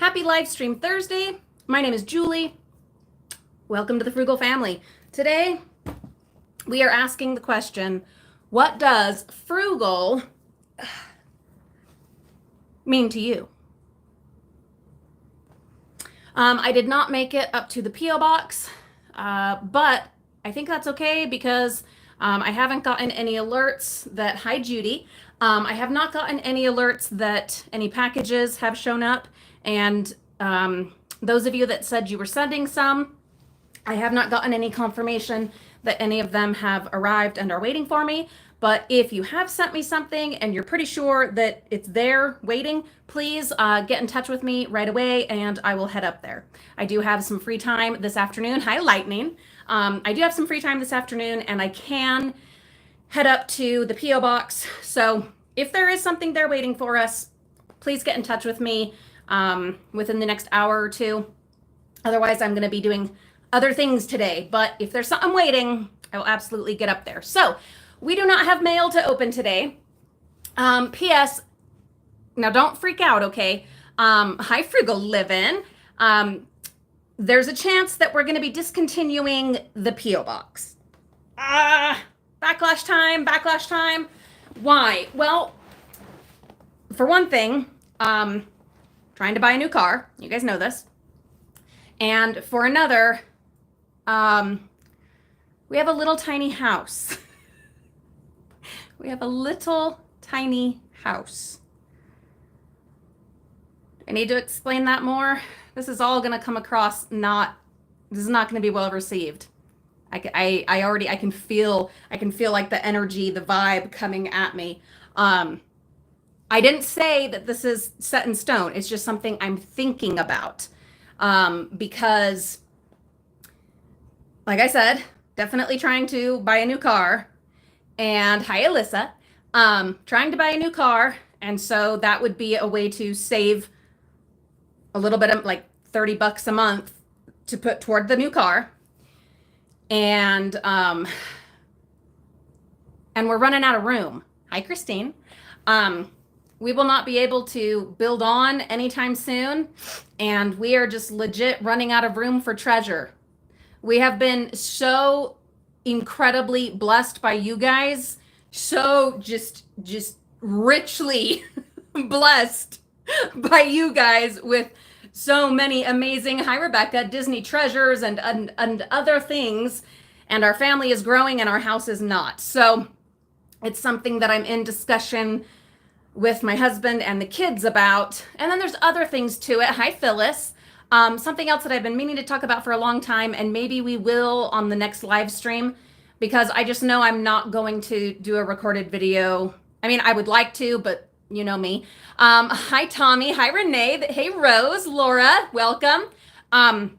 Happy Livestream Thursday. My name is Julie. Welcome to the Frugal Family. Today, we are asking the question, what does frugal mean to you? I did not make it up to the P.O. box, but I think that's okay because I haven't gotten any alerts that, hi Judy, I have not gotten any alerts that any packages have shown up. And those of you that said you were sending some, I have not gotten any confirmation that any of them have arrived and are waiting for me. But if you have sent me something and you're pretty sure that it's there waiting, please get in touch with me right away and I will head up there. I do have some free time this afternoon. Hi, Lightning. I do have some free time this afternoon and I can head up to the P.O. box. So if there is something there waiting for us, please get in touch with me within the next hour or two. Otherwise, I'm going to be doing other things today. But if there's something waiting, I will absolutely get up there. So we do not have mail to open today. P.S. Now don't freak out, okay? Hi, Frugal Livin'. There's a chance that we're going to be discontinuing the P.O. box. Backlash time. Why? Well, for one thing, trying to buy a new car. You guys know this. And for another, we have a little tiny house. We have a little tiny house. I need to explain that more. This is all going to come across this is not going to be well received. I can feel like the energy, the vibe coming at me. I didn't say that this is set in stone. It's just something I'm thinking about. Because like I said, definitely trying to buy a new car. And hi, Alyssa, trying to buy a new car. And so that would be a way to save a little bit of like $30 a month to put toward the new car. And we're running out of room. Hi, Christine. We will not be able to build on anytime soon. And we are just legit running out of room for treasure. We have been so incredibly blessed by you guys. So just richly blessed by you guys with so many amazing, hi Rebecca, Disney treasures and other things. And our family is growing and our house is not. So it's something that I'm in discussion with my husband and the kids about. And then there's other things to it. Hi, Phyllis. Something else that I've been meaning to talk about for a long time, and maybe we will on the next live stream, because I just know I'm not going to do a recorded video. I mean, I would like to, but you know me. Hi, Tommy. Hi, Renee. Hey, Rose. Laura, welcome. Hi,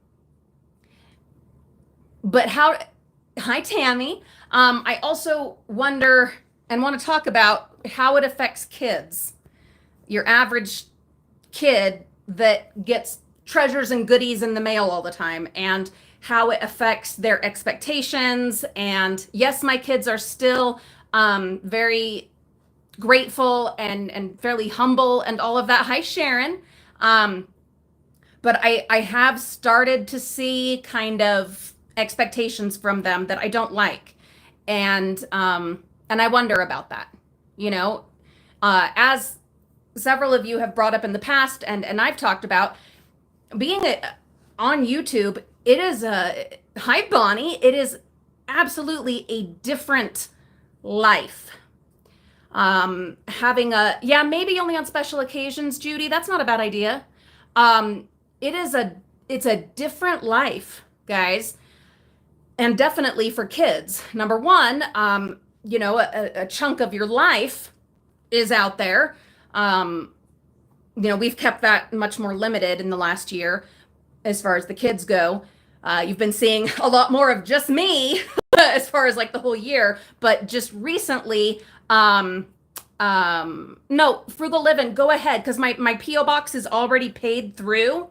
Tammy. I also wonder and want to talk about how it affects kids. Your average kid that gets treasures and goodies in the mail all the time, and how it affects their expectations. And yes, my kids are still very grateful and fairly humble and all of that. Hi, Sharon. But I have started to see kind of expectations from them that I don't like. And I wonder about that, you know, as several of you have brought up in the past, and I've talked about being on YouTube. It is hi, Bonnie. It is absolutely a different life. Having maybe only on special occasions, Judy, that's not a bad idea. It's a different life, guys. And definitely for kids. Number one, a chunk of your life is out there. We've kept that much more limited in the last year as far as the kids go. You've been seeing a lot more of just me as far as like the whole year, but just recently, no, Frugal Livin', go ahead, because my P.O. box is already paid through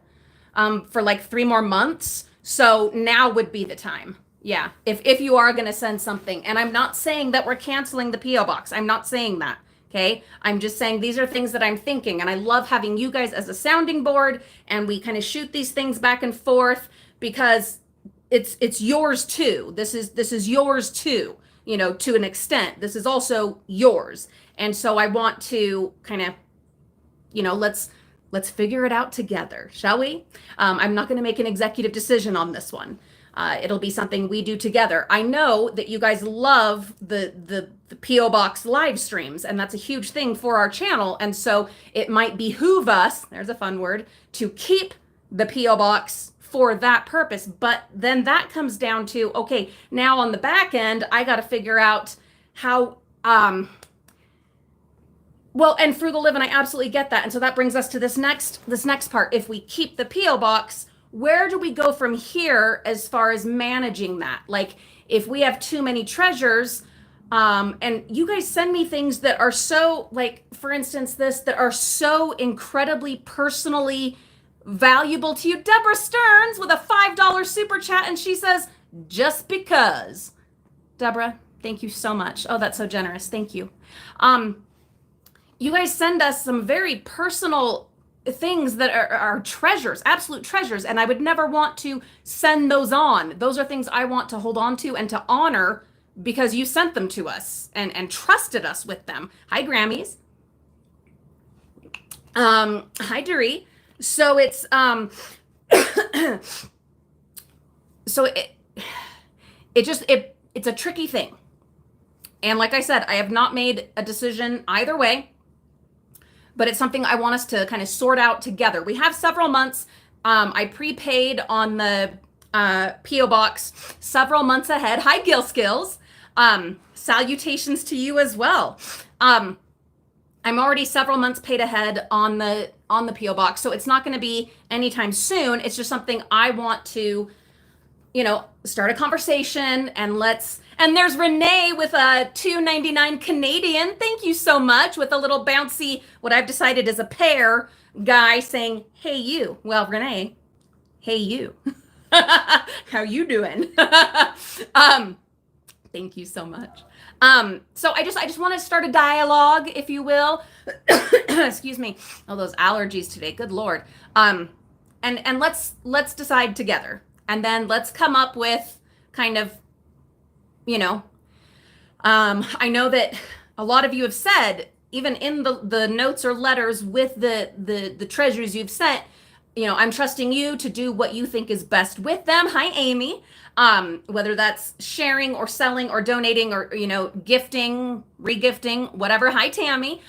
for like 3 more months. So now would be the time. Yeah, if you are going to send something. And I'm not saying that we're canceling the P.O. box. I'm not saying that. Okay. I'm just saying these are things that I'm thinking, and I love having you guys as a sounding board, and we kind of shoot these things back and forth because it's yours too. This is yours too, to an extent. This is also yours. And so I want to kind of, let's figure it out together, shall we? I'm not going to make an executive decision on this one. It'll be something we do together. I know that you guys love the PO Box live streams, and that's a huge thing for our channel. And so it might behoove us, there's a fun word, to keep the PO Box for that purpose. But then that comes down to, okay, now on the back end, I got to figure out how, well, and Frugal Living, I absolutely get that. And so that brings us to this next part. If we keep the PO Box, where do we go from here as far as managing that? Like, if we have too many treasures, and you guys send me things that are so, like, for instance, that are so incredibly personally valuable to you. Deborah Stearns with a $5 super chat, and she says, just because. Deborah, thank you so much. Oh, that's so generous. Thank you. You guys send us some very personal things that are treasures, absolute treasures, and I would never want to send those on. Those are things I want to hold on to and to honor because you sent them to us and trusted us with them. Hi, Grammys. Hi, Dury. So it's it's a tricky thing. And like I said, I have not made a decision either way, but it's something I want us to kind of sort out together. We have several months. I prepaid on the P.O. Box several months ahead. Hi, Gil Skills. Salutations to you as well. I'm already several months paid ahead on the P.O. Box, so it's not going to be anytime soon. It's just something I want to, start a conversation and there's Renee with a $2.99 Canadian. Thank you so much, with a little bouncy, what I've decided is a pear guy saying, hey, you. Well, Renee, hey, you. How you doing? Thank you so much. So I just want to start a dialogue, if you will. Excuse me. Oh, those allergies today. Good Lord. And let's decide together. And then let's come up with kind of, I know that a lot of you have said, even in the notes or letters with the treasures you've sent, I'm trusting you to do what you think is best with them. Hi, Amy. Whether that's sharing or selling or donating or, gifting, regifting, whatever. Hi, Tammy.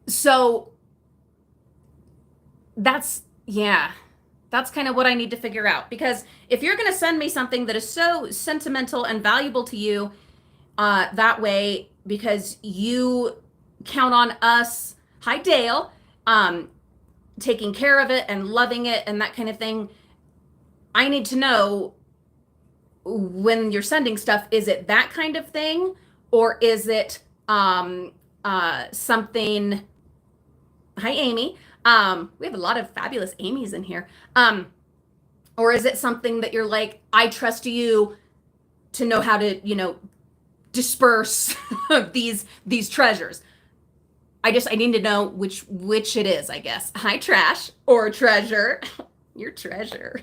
So that's kind of what I need to figure out, because if you're going to send me something that is so sentimental and valuable to you, that way, because you count on us, hi, Dale, taking care of it and loving it and that kind of thing, I need to know when you're sending stuff, is it that kind of thing, or is it something, hi, Amy, we have a lot of fabulous Amy's in here, or is it something that you're like, I trust you to know how to, disperse these treasures. I need to know which it is, I guess. Hi, trash or treasure. Your treasure.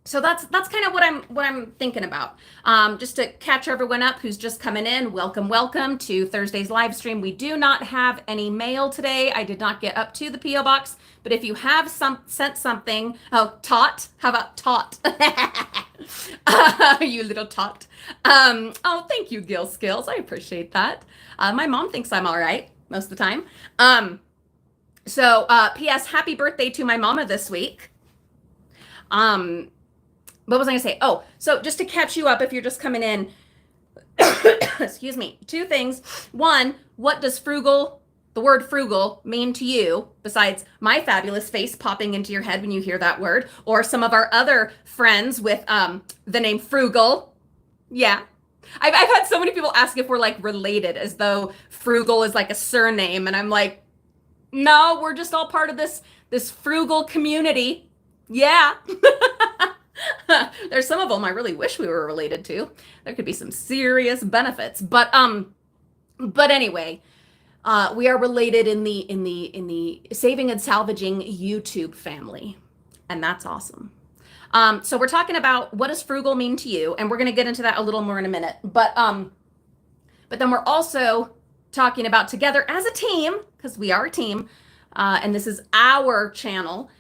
So that's kind of what I'm thinking about. Just to catch everyone up who's just coming in, welcome to Thursday's live stream. We do not have any mail today. I did not get up to the P.O. Box, but if you have sent something, tot, how about tot? You little tot. Oh, thank you, Gil Skills. I appreciate that. My mom thinks I'm all right most of the time. So P.S. Happy birthday to my mama this week. What was I going to say? Oh, so just to catch you up, if you're just coming in, excuse me, two things. One, what does the word frugal mean to you, besides my fabulous face popping into your head when you hear that word, or some of our other friends with the name Frugal? Yeah. I've had so many people ask if we're like related, as though Frugal is like a surname. And I'm like, no, we're just all part of this frugal community. Yeah. There's some of them I really wish we were related to. There could be some serious benefits. But anyway, we are related in the saving and salvaging YouTube family. And that's awesome. So we're talking about what does frugal mean to you, and we're going to get into that a little more in a minute. But then we're also talking about together as a team, because we are a team, and this is our channel.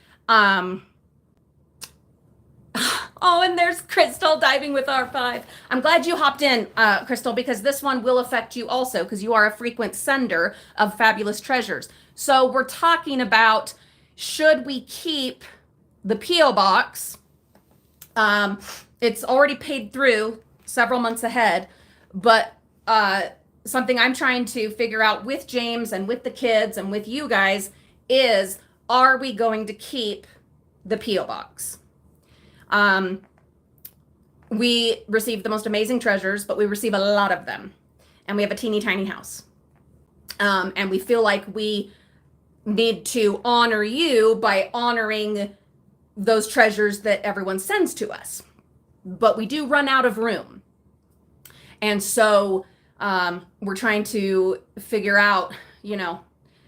Oh, and there's Crystal diving with R5. I'm glad you hopped in, Crystal, because this one will affect you also, because you are a frequent sender of fabulous treasures. So we're talking about, should we keep the P.O. box? It's already paid through several months ahead, but something I'm trying to figure out with James and with the kids and with you guys is, are we going to keep the P.O. box? We receive the most amazing treasures, but we receive a lot of them, and we have a teeny tiny house. And we feel like we need to honor you by honoring those treasures that everyone sends to us. But we do run out of room. And so we're trying to figure out,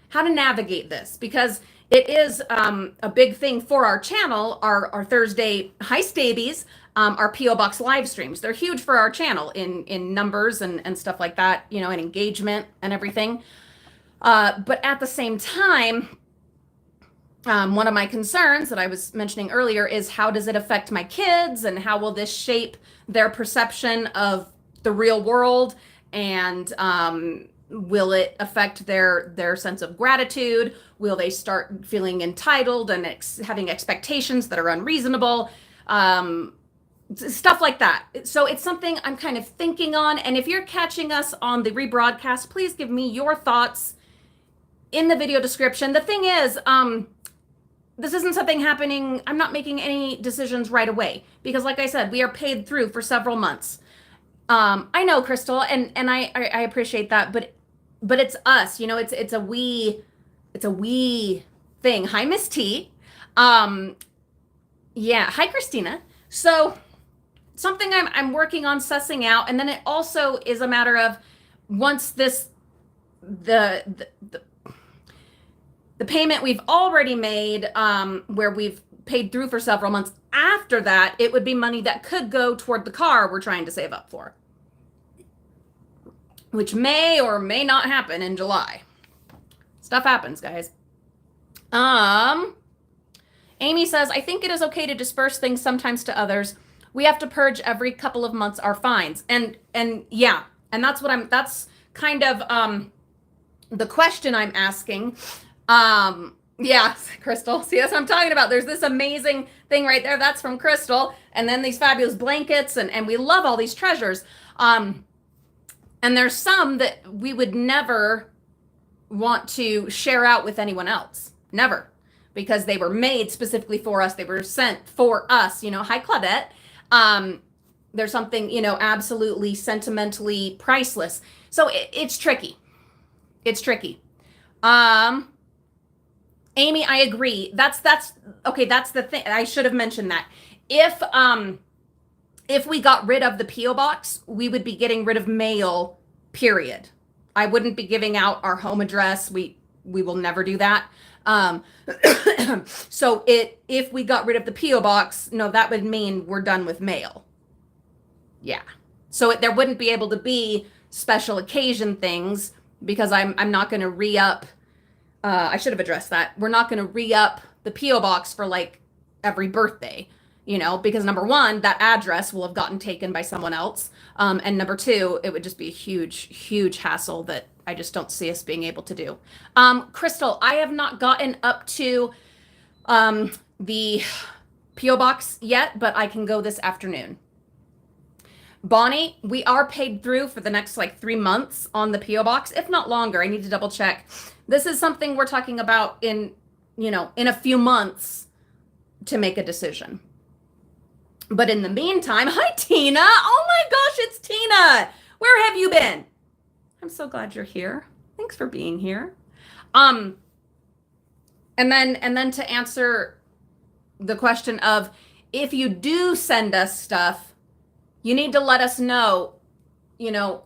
how to navigate this, because it is a big thing for our channel, our Thursday Heist Babies, our P.O. Box live streams. They're huge for our channel in numbers and stuff like that, and engagement and everything. But at the same time, one of my concerns that I was mentioning earlier is, how does it affect my kids, and how will this shape their perception of the real world, and will it affect their sense of gratitude? Will they start feeling entitled and having expectations that are unreasonable? Stuff like that. So it's something I'm kind of thinking on. And if you're catching us on the rebroadcast, please give me your thoughts in the video description. The thing is, this isn't something happening. I'm not making any decisions right away, because like I said, we are paid through for several months. I know, Crystal, and I appreciate that, but it's us, it's a we thing. Hi, Miss T. Yeah. Hi, Christina. So something I'm working on sussing out. And then it also is a matter of, once the payment we've already made, where we've paid through for several months, after that, it would be money that could go toward the car we're trying to save up for, which may or may not happen in July. Stuff happens, guys. Amy says, I think it is okay to disperse things sometimes to others. We have to purge every couple of months our fines. And yeah, and that's kind of the question I'm asking. Yeah, Crystal. See, that's what I'm talking about. There's this amazing thing right there. That's from Crystal. And then these fabulous blankets, and we love all these treasures. And there's some that we would never want to share out with anyone else. Never. Because they were made specifically for us. They were sent for us. Hi, Claudette. There's something, absolutely sentimentally priceless. So it's tricky. It's tricky. Amy, I agree. That's okay. That's the thing. I should have mentioned that. If we got rid of the P.O. box, we would be getting rid of mail, period. I wouldn't be giving out our home address. We will never do that. So if we got rid of the P.O. box, no, that would mean we're done with mail. Yeah. So there wouldn't be able to be special occasion things, because I'm not going to re-up. I should have addressed that. We're not going to re-up the P.O. box for like every birthday, because number one, that address will have gotten taken by someone else. And number two, it would just be a huge, huge hassle that I just don't see us being able to do. Crystal, I have not gotten up to the P.O. box yet, but I can go this afternoon. Bonnie, we are paid through for the next 3 months on the P.O. box, if not longer. I need to double check. This is something we're talking about in a few months to make a decision. But in the meantime, hi, Tina. Oh my gosh, it's Tina. Where have you been? I'm so glad you're here. Thanks for being here. And then to answer the question of, if you do send us stuff, you need to let us know, you know,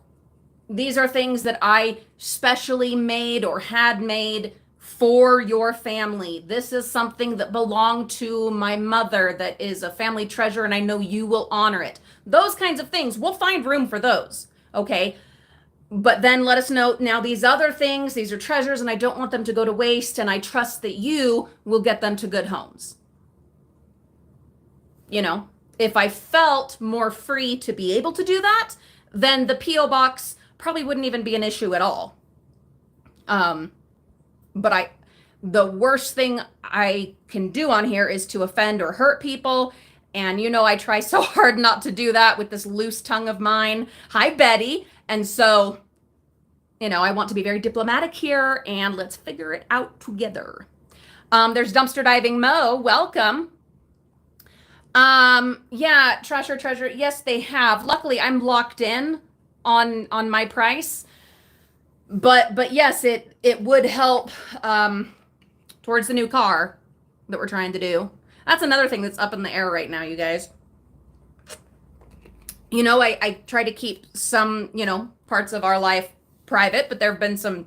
these are things that I specially made or had made for your family. This is something that belonged to my mother that is a family treasure, and I know you will honor it. Those kinds of things, we'll find room for those, okay? But then let us know, now these other things, these are treasures, and I don't want them to go to waste, and I trust that you will get them to good homes. You know, if I felt more free to be able to do that, then the P.O. box probably wouldn't even be an issue at all. But the worst thing I can do on here is to offend or hurt people. And you know, I try so hard not to do that with this loose tongue of mine. Hi, Betty. And so, you know, I want to be very diplomatic here, and let's figure it out together. There's Dumpster Diving Mo. Welcome. Yeah, Trash or Treasure. Yes, they have. Luckily, I'm locked in on my price. But yes, it would help towards the new car that we're trying to do. That's another thing that's up in the air right now, you guys. You know, I try to keep some, you know, parts of our life private, but there have been some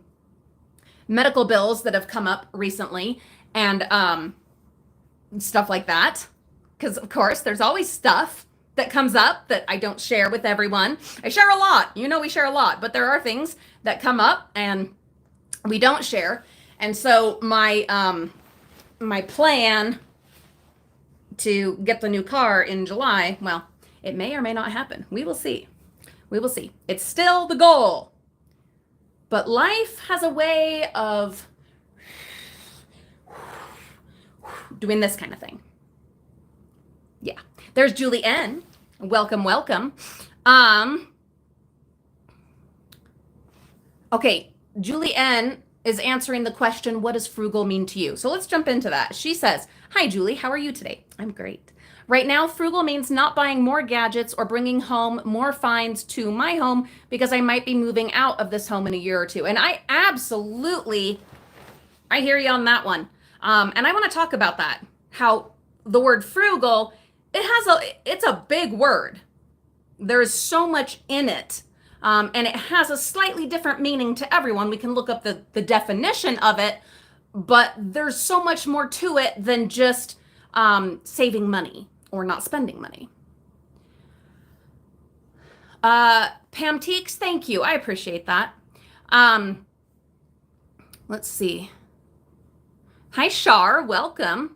medical bills that have come up recently, and stuff like that. Because, of course, there's always stuff that comes up that I don't share with everyone. I share a lot. You know, we share a lot. But there are things that come up and we don't share. And so my plan to get the new car in July, well, it may or may not happen. We will see. We will see. It's still the goal. But life has a way of doing this kind of thing. Yeah. There's Julie N. Welcome, welcome. Okay, Julie N is answering the question, what does frugal mean to you? So let's jump into that. She says, hi, Julie, how are you today? I'm great. Right now, frugal means not buying more gadgets or bringing home more finds to my home because I might be moving out of this home in a year or two. And I hear you on that one. And I want to talk about that, how the word frugal, it's a big word. There is so much in it. And it has a slightly different meaning to everyone. We can look up the definition of it, but there's so much more to it than just saving money or not spending money. Pam Teeks, thank you. I appreciate that. Let's see. Hi, Shar. Welcome.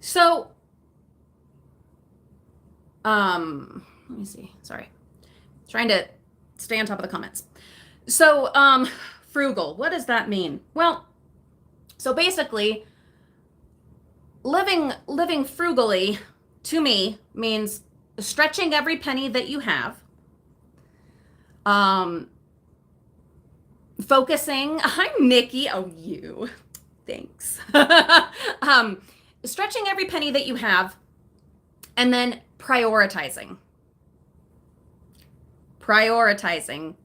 So, let me see. Sorry. Trying to stay on top of the comments. So, frugal, what does that mean? Well, so basically, living frugally to me means stretching every penny that you have. Focusing. Hi, Nikki. Oh, you. Thanks. Stretching every penny that you have, and then prioritizing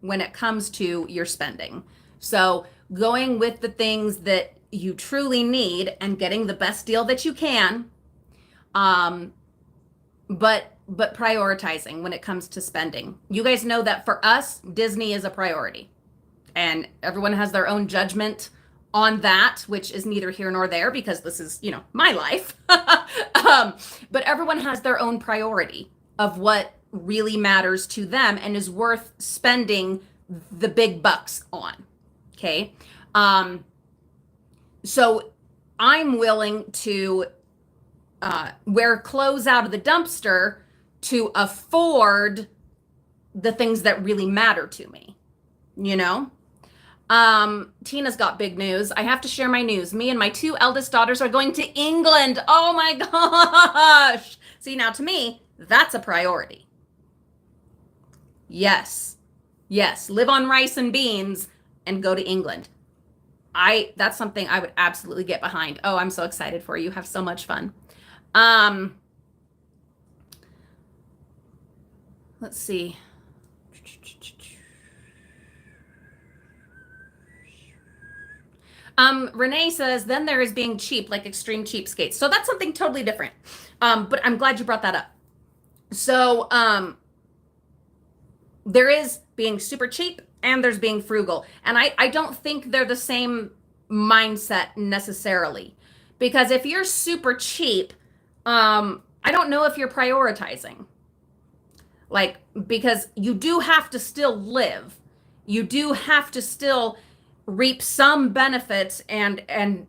when it comes to your spending. So going with the things that you truly need and getting the best deal that you can, but prioritizing when it comes to spending. You guys know that for us, Disney is a priority, and everyone has their own judgment on that, which is neither here nor there because this is, you know, my life. But everyone has their own priority of what really matters to them and is worth spending the big bucks on. Okay. So I'm willing to wear clothes out of the dumpster to afford the things that really matter to me, you know? Tina's got big news. I have to share my news. Me and my 2 eldest daughters are going to England. Oh my gosh. See, now to me, that's a priority. Yes. Yes. Live on rice and beans and go to England. That's something I would absolutely get behind. Oh, I'm so excited for you. Have so much fun. Let's see. Renee says, then there is being cheap, like extreme cheapskates. So that's something totally different. But I'm glad you brought that up. So there is being super cheap and there's being frugal. And I don't think they're the same mindset necessarily. Because if you're super cheap, I don't know if you're prioritizing. Like, because you do have to still live. You do have to still reap some benefits and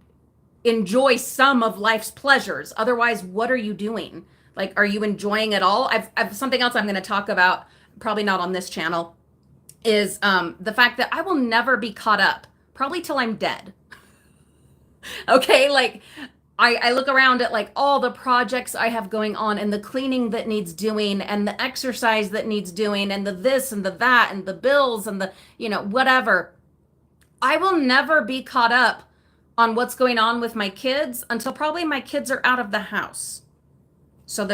enjoy some of life's pleasures. Otherwise, what are you doing? Like, are you enjoying it all? I've something else I'm going to talk about, probably not on this channel, is the fact that I will never be caught up, probably till I'm dead. Okay, like I look around at like all the projects I have going on and the cleaning that needs doing and the exercise that needs doing and the this and the that and the bills and the, whatever. I will never be caught up on what's going on with my kids until probably my kids are out of the house. So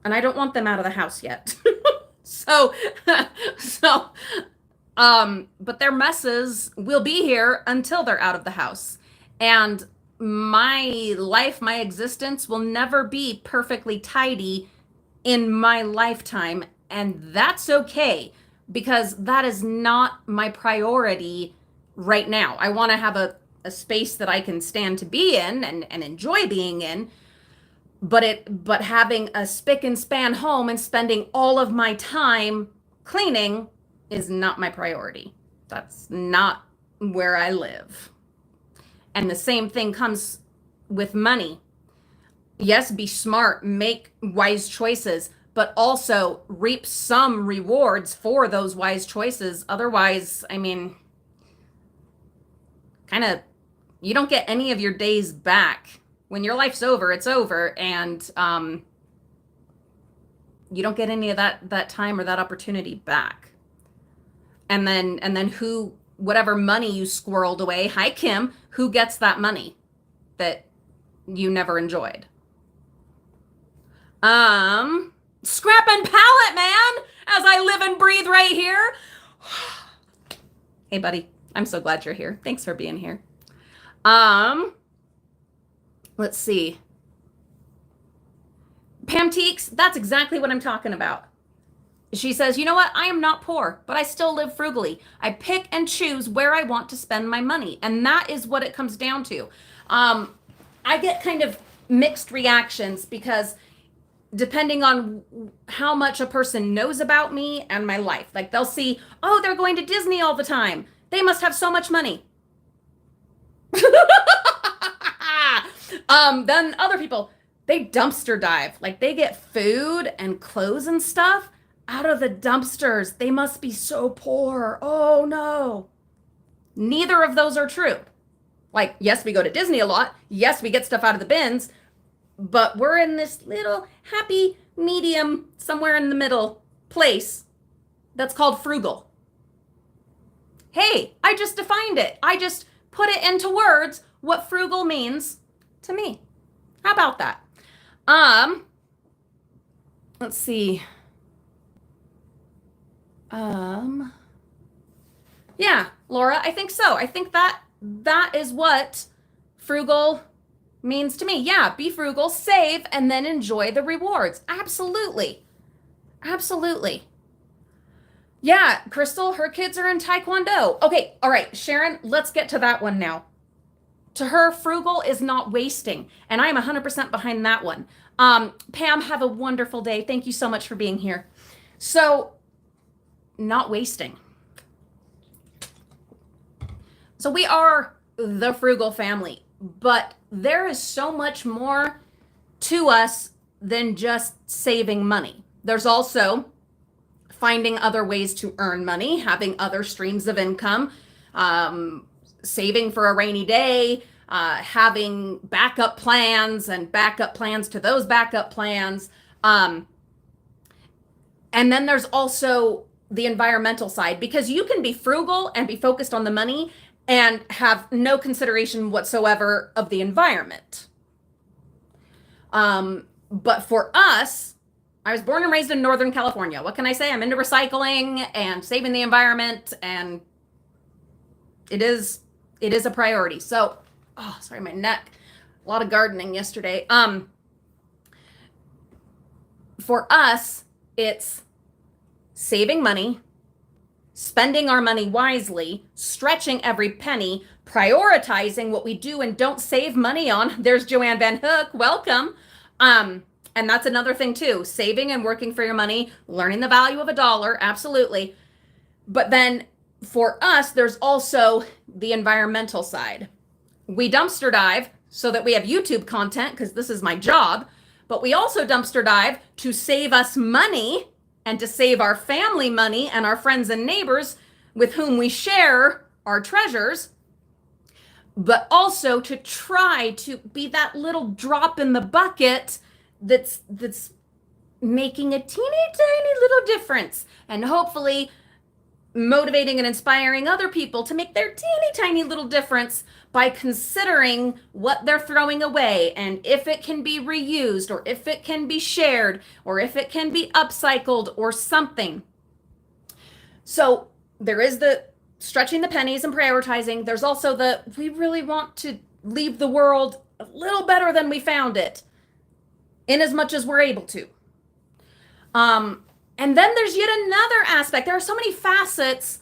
and I don't want them out of the house yet. So, but their messes will be here until they're out of the house. And my life, my existence will never be perfectly tidy in my lifetime. And that's okay, because that is not my priority right now. I want to have a space that I can stand to be in and enjoy being in. But having a spick and span home and spending all of my time cleaning is not my priority. That's not where I live. And the same thing comes with money. Yes, be smart, make wise choices, but also reap some rewards for those wise choices. Otherwise, you don't get any of your days back. When your life's over, it's over, and you don't get any of that time or that opportunity back. And then whatever money you squirreled away, hi Kim, who gets that money that you never enjoyed? Scrap and pallet, man, as I live and breathe right here. Hey buddy, I'm so glad you're here. Thanks for being here. Let's see. Pam Teeks, that's exactly what I'm talking about. She says, you know what? I am not poor, but I still live frugally. I pick and choose where I want to spend my money. And that is what it comes down to. I get kind of mixed reactions because depending on how much a person knows about me and my life, like they'll see, oh, they're going to Disney all the time. They must have so much money. Then other people, they dumpster dive. Like they get food and clothes and stuff out of the dumpsters. They must be so poor. Oh no. Neither of those are true. Like, yes, we go to Disney a lot. Yes, we get stuff out of the bins, but we're in this little happy medium, somewhere in the middle place that's called frugal. Hey, I just defined it. I just put it into words what frugal means to me. How about that? Let's see. Yeah, Laura, I think so. I think that is what frugal means to me. Yeah, be frugal, save, and then enjoy the rewards. Absolutely. Absolutely. Yeah, Crystal, her kids are in Taekwondo. Okay, all right, Sharon, let's get to that one now. To her, frugal is not wasting, and I am 100% behind that one. Pam, have a wonderful day. Thank you so much for being here. So, not wasting. So we are the frugal family, but there is so much more to us than just saving money. There's also finding other ways to earn money, having other streams of income, saving for a rainy day, having backup plans and backup plans to those backup plans. And then there's also the environmental side, because you can be frugal and be focused on the money and have no consideration whatsoever of the environment. But for us, I was born and raised in Northern California. What can I say? I'm into recycling and saving the environment, and it is It is a priority. So, oh, sorry, my neck. A lot of gardening yesterday. For us, it's saving money, spending our money wisely, stretching every penny, prioritizing what we do and don't save money on. There's Joanne Van Hook. Welcome. And that's another thing too, saving and working for your money, learning the value of a dollar. Absolutely. But then for us, there's also the environmental side. We dumpster dive so that we have YouTube content because this is my job, but we also dumpster dive to save us money and to save our family money and our friends and neighbors with whom we share our treasures, but also to try to be that little drop in the bucket that's making a teeny tiny little difference and hopefully motivating and inspiring other people to make their teeny tiny little difference by considering what they're throwing away and if it can be reused or if it can be shared or if it can be upcycled or something. So there is the stretching the pennies and prioritizing. There's also the we really want to leave the world a little better than we found it in as much as we're able to. And then there's yet another aspect. There are so many facets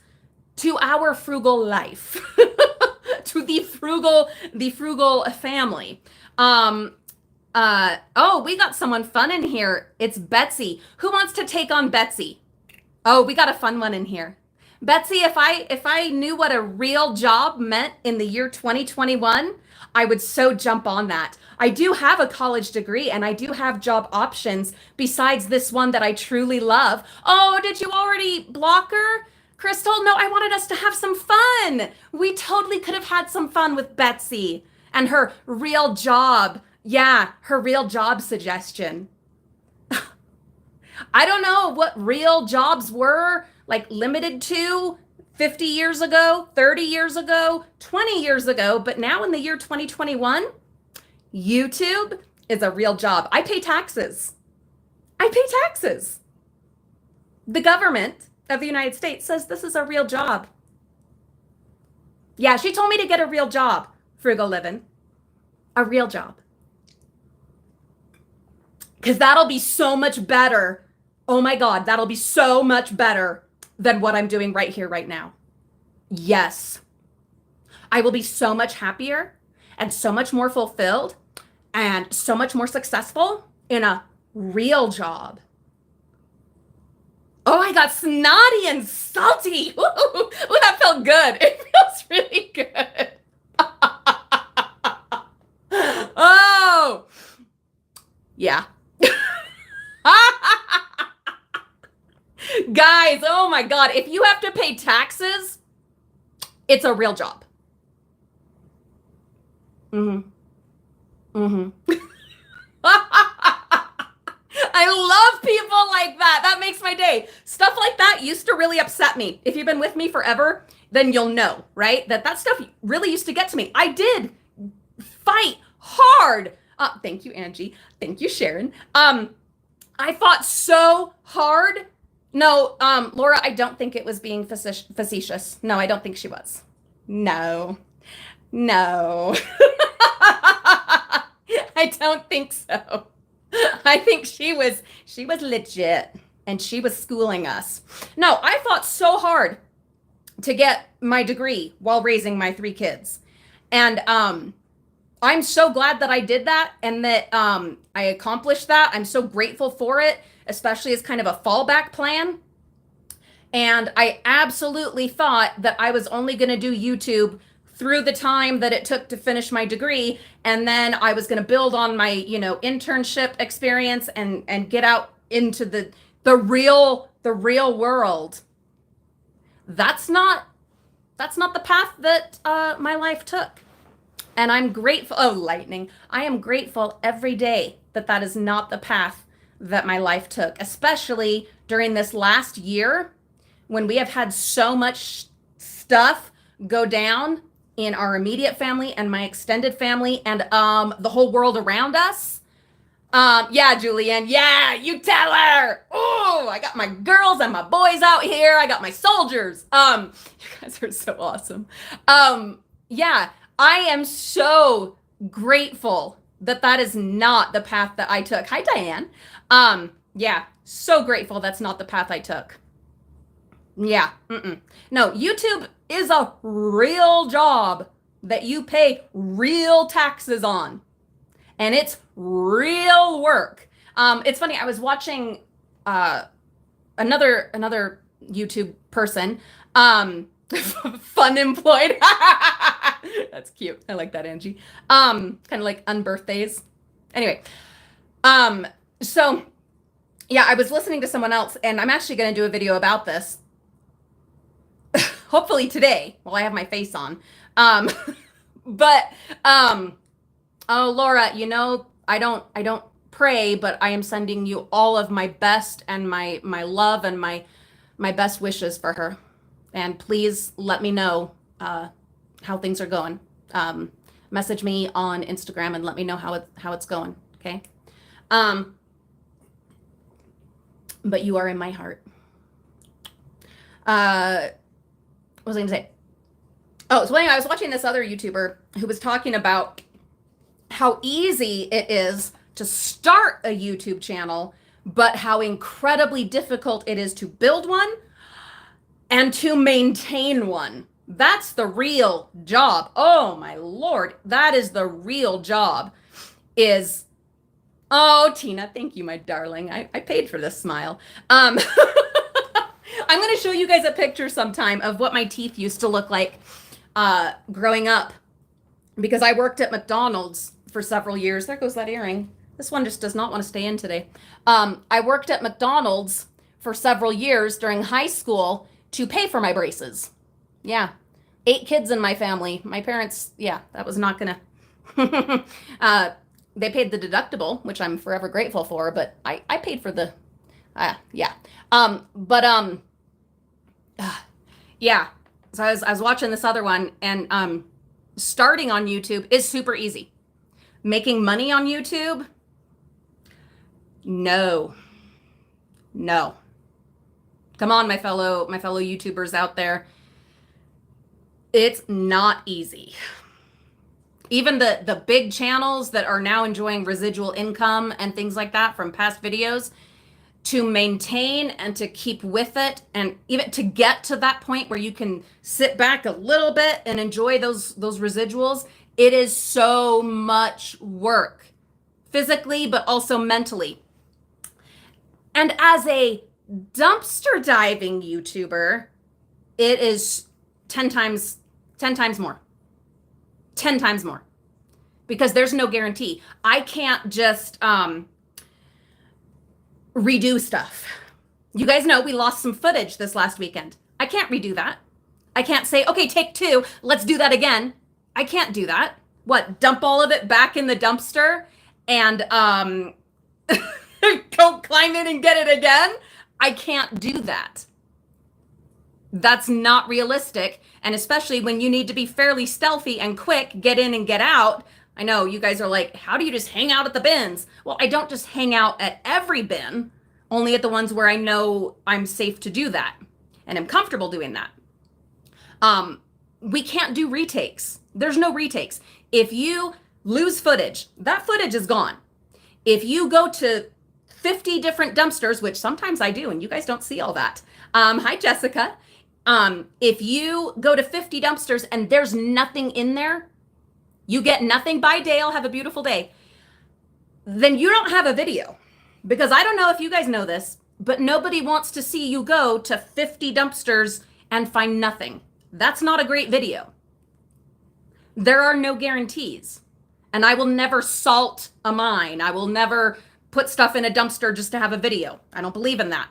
to our frugal life, to the frugal family. Oh, we got someone fun in here. It's Betsy. Who wants to take on Betsy? Oh, we got a fun one in here. Betsy, if I knew what a real job meant in the year 2021, I would so jump on that. I do have a college degree and I do have job options besides this one that I truly love. Oh, did you already block her? Crystal, no, I wanted us to have some fun. We totally could have had some fun with Betsy and her real job. Yeah, her real job suggestion. I don't know what real jobs were like limited to 50 years ago, 30 years ago, 20 years ago, but now in the year 2021, YouTube is a real job. I pay taxes. The government of the United States says this is a real job. Yeah, she told me to get a real job, Frugal Living. A real job. Because that'll be so much better. Oh my God, that'll be so much better than what I'm doing right here, right now. Yes. I will be so much happier and so much more fulfilled and so much more successful in a real job. Oh, I got snotty and salty. Ooh, that felt good. It feels really good. Oh, yeah. Guys, oh my God. If you have to pay taxes, it's a real job. I love people like that. That makes my day. Stuff like that used to really upset me. If you've been with me forever, then you'll know, right? That stuff really used to get to me. I did fight hard. Thank you, Angie. Thank you, Sharon. I fought so hard. No, Laura, I don't think it was being facetious. No, I don't think she was. No. I don't think so. I think she was legit and she was schooling us. No, I fought so hard to get my degree while raising my 3 kids. And I'm so glad that I did that and that I accomplished that. I'm so grateful for it, especially as kind of a fallback plan. And I absolutely thought that I was only going to do YouTube through the time that it took to finish my degree. And then I was going to build on my, internship experience and get out into the real world. That's not the path that my life took. And I'm grateful. Oh, lightning. I am grateful every day that is not the path that my life took, especially during this last year when we have had so much stuff go down in our immediate family and my extended family and the whole world around us. Yeah, Julianne. Yeah, you tell her. Oh, I got my girls and my boys out here. I got my soldiers. You guys are so awesome. Yeah, I am so grateful that that is not the path that I took. Hi, Diane. Yeah, so grateful that's not the path I took. Yeah, no, YouTube is a real job that you pay real taxes on, and it's real work. It's funny. I was watching uh, another YouTube person, fun employed. That's cute. I like that, Angie. Kind of like unbirthdays. Anyway, um, so yeah, I was listening to someone else, and I'm actually going to do a video about this. Hopefully today, while I have my face on. Um, but oh, Laura, you know, I don't pray, but I am sending you all of my best and my love and my best wishes for her. And please let me know how things are going. Message me on Instagram and let me know how it's going. Okay. Um, but you are in my heart. What was I gonna say? Oh, so anyway, I was watching this other YouTuber who was talking about how easy it is to start a YouTube channel, but how incredibly difficult it is to build one and to maintain one. That's the real job. Oh my Lord, that is the real job. Is Oh, Tina, thank you, my darling. I paid for this smile. I'm going to show you guys a picture sometime of what my teeth used to look like growing up, because I worked at McDonald's for several years. There goes that earring. This one just does not want to stay in today. I worked at McDonald's for several years during high school to pay for my braces. Yeah. 8 kids in my family. My parents, yeah, that was not going to. They paid the deductible, which I'm forever grateful for, but I paid for the, yeah. Yeah. So I was watching this other one, and starting on YouTube is super easy. Making money on YouTube, no. Come on, my fellow YouTubers out there. It's not easy. Even the big channels that are now enjoying residual income and things like that from past videos, to maintain and to keep with it, and even to get to that point where you can sit back a little bit and enjoy those residuals, it is so much work, physically but also mentally. And as a dumpster diving YouTuber, it is 10 times more. 10 times more. Because there's no guarantee. I can't just redo stuff. You guys know we lost some footage this last weekend. I can't redo that. I can't say, okay, take 2, let's do that again. I can't do that. What, dump all of it back in the dumpster and go climb in and get it again? I can't do that. That's not realistic. And especially when you need to be fairly stealthy and quick, get in and get out. I know you guys are like, how do you just hang out at the bins? Well, I don't just hang out at every bin, only at the ones where I know I'm safe to do that and I'm comfortable doing that. We can't do retakes. There's no retakes. If you lose footage, that footage is gone. If you go to 50 different dumpsters, which sometimes I do, and you guys don't see all that. Hi, Jessica. If you go to 50 dumpsters and there's nothing in there, you get nothing. Bye, Dale. Have a beautiful day. Then you don't have a video. Because I don't know if you guys know this, but nobody wants to see you go to 50 dumpsters and find nothing. That's not a great video. There are no guarantees. And I will never salt a mine. I will never put stuff in a dumpster just to have a video. I don't believe in that.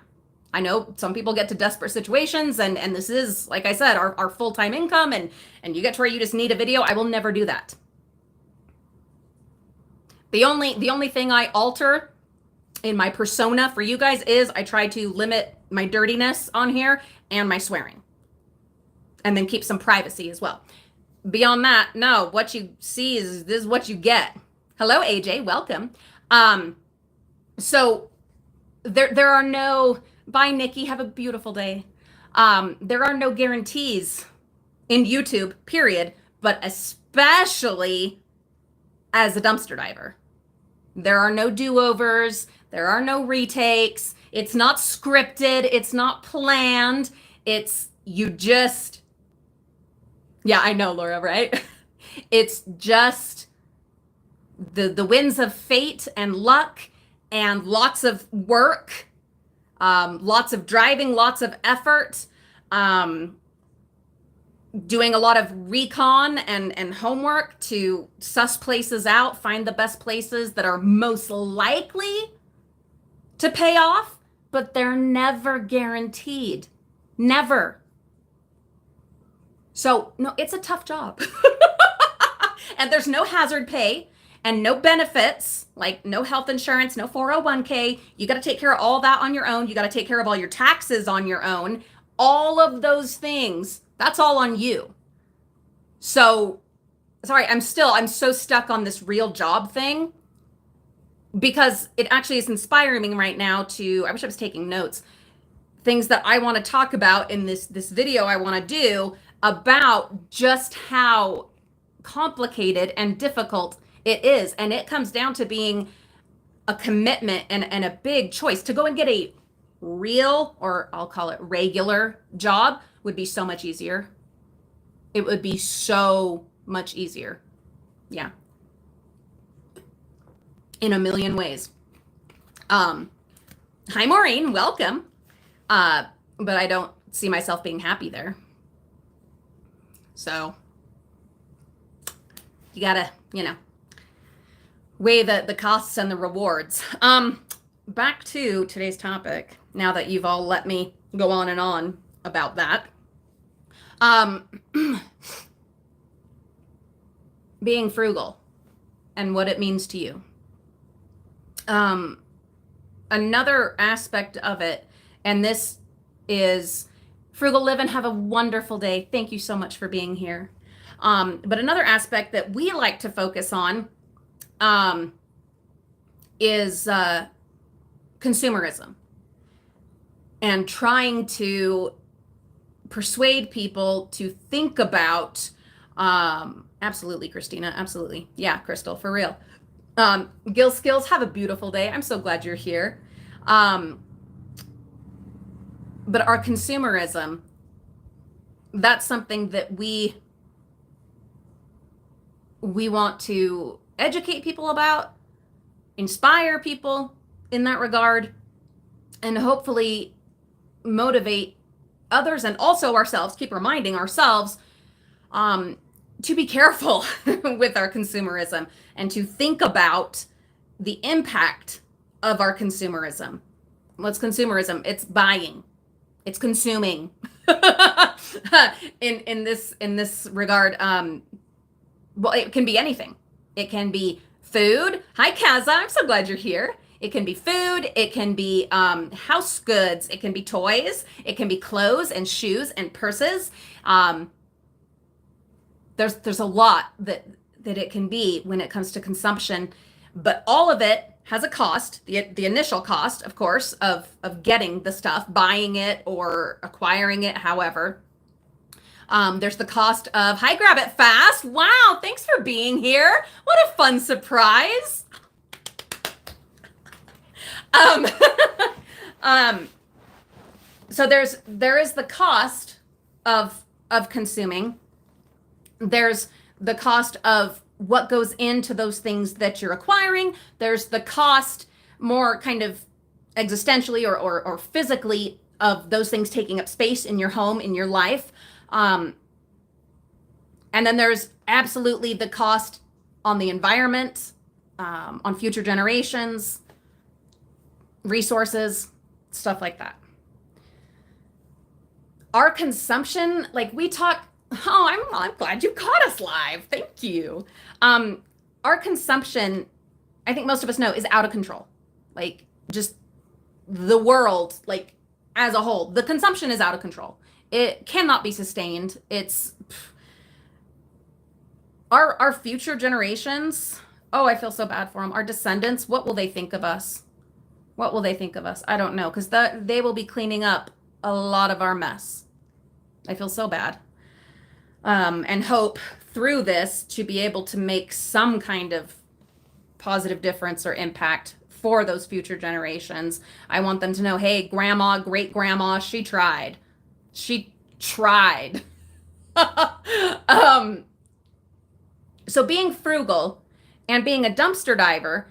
I know some people get to desperate situations, and this is, like I said, our full-time income, and you get to where you just need a video. I will never do that. The only thing I alter in my persona for you guys is I try to limit my dirtiness on here and my swearing. And then keep some privacy as well. Beyond that, no, what you see this is what you get. Hello, AJ, welcome. So there are no, bye, Nikki, have a beautiful day. There are no guarantees in YouTube, period, but especially as a dumpster diver. There are no do-overs. There are no retakes. It's not scripted. It's not planned. It's you just, yeah, I know, Laura, right? It's just the winds of fate and luck and lots of work, lots of driving, lots of effort, doing a lot of recon and homework to suss places out, find the best places that are most likely to pay off, but they're never guaranteed. Never. So, no, it's a tough job. And there's no hazard pay and no benefits, like no health insurance, no 401k. You got to take care of all that on your own. You got to take care of all your taxes on your own. All of those things, that's all on you. So, sorry, I'm so stuck on this real job thing because it actually is inspiring me right now to, I wish I was taking notes, things that I want to talk about in this video I want to do about just how complicated and difficult it is. And it comes down to being a commitment and a big choice. To go and get a real, or I'll call it regular job, would be so much easier. It would be so much easier. Yeah. In a million ways. Hi, Maureen, welcome. But I don't see myself being happy there. So you gotta, weigh the costs and the rewards. Back to today's topic, now that you've all let me go on and on about that. Being frugal and what it means to you. Another aspect of it, and this is Frugal Live and have a wonderful day. Thank you so much for being here. But another aspect that we like to focus on is consumerism and trying to persuade people to think about, absolutely, Christina, absolutely. Yeah, Crystal, for real. Gil Skills, have a beautiful day. I'm so glad you're here. But our consumerism, that's something that we want to educate people about, inspire people in that regard, and hopefully motivate others and also ourselves, keep reminding ourselves to be careful with our consumerism and to think about the impact of our consumerism. What's consumerism? It's buying. It's consuming. in this regard, well, it can be anything. It can be food. Hi, Kaza. I'm so glad you're here. It can be food. It can be house goods. It can be toys. It can be clothes and shoes and purses. There's a lot that it can be when it comes to consumption, but all of it has a cost. The initial cost, of course, of getting the stuff, buying it or acquiring it, however. There's the cost of, hi, Grab It Fast. Wow, thanks for being here. What a fun surprise. So there is the cost of consuming. There's the cost of what goes into those things that you're acquiring. There's the cost more kind of existentially or physically of those things taking up space in your home, in your life. And then there's absolutely the cost on the environment, on future generations, resources, stuff like that. Our consumption, like we talk, I'm glad you caught us live. Thank you. Our consumption, I think most of us know, is out of control. Like just the world, like as a whole, the consumption is out of control. It cannot be sustained. It's our future generations. Oh, I feel so bad for them. Our descendants, what will they think of us? What will they think of us? I don't know, because they will be cleaning up a lot of our mess. I feel so bad. And hope through this to be able to make some kind of positive difference or impact for those future generations. I want them to know, hey, grandma, great grandma, she tried. She tried. So being frugal and being a dumpster diver,